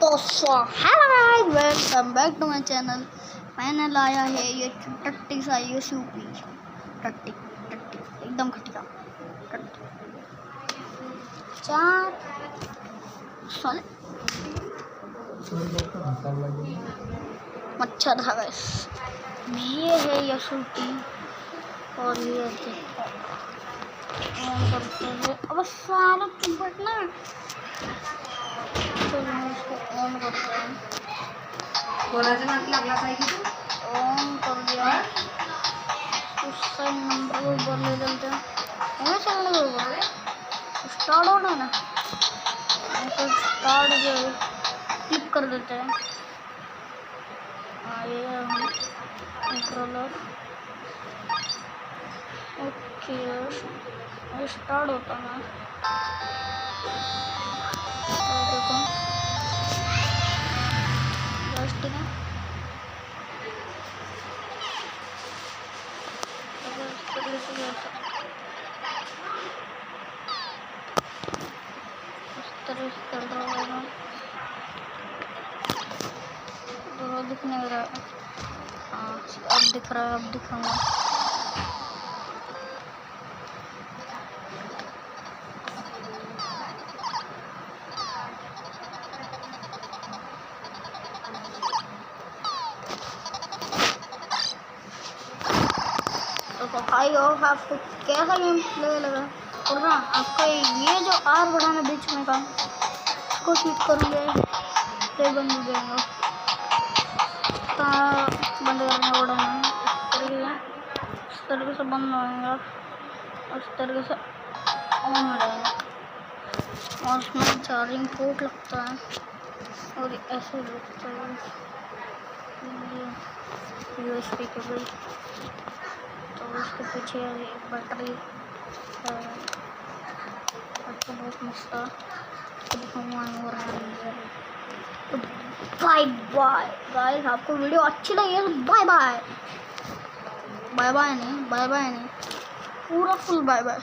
So hello guys, welcome back to my channel. मैंने लाया है ये टट्टी सा यूपी टट्टी टट्टी एकदम खटिया टट्टी चार साले मच्छर है गाइस। ये है यूपी और ये ऑन करते हैं। अब साला तुम बैठना, इसको ऑन करते हैं। ऑन कर दिया, उससे नंबर ऊपर ले चलते हैं। हमें चलने दो, स्टार्ट होना ना, तो स्टार्ट जो क्लिक कर देते हैं। ये कंट्रोलर ओके स्टार्ट होता है। देखो ठीक है, इस तरह से चल रहा होगा तो दिखने रहा है। हाँ अब दिख रहा है, अब दिखाऊंगा। तो भाई और आपको कैसा गेम प्ले लगा, और हाँ आपको ये जो आर बढ़ाना बीच में का इसको क्लिक करूँगे तो बंद हो जाएगा। बंद करना बढ़ाना इस तरीके से बंद होएगा, उस तरीके से ऑन हो जाएगा। और उसमें चार्जिंग पोर्ट लगता है और ऐसे लगता है USB केबल। तो उसके पीछे एक बैटरी तो बहुत मस्त है। तो बाय बाय गाइस, आपको वीडियो अच्छी लगी है तो बाय बाय। बाय बाय नहीं, पूरा फुल बाय बाय।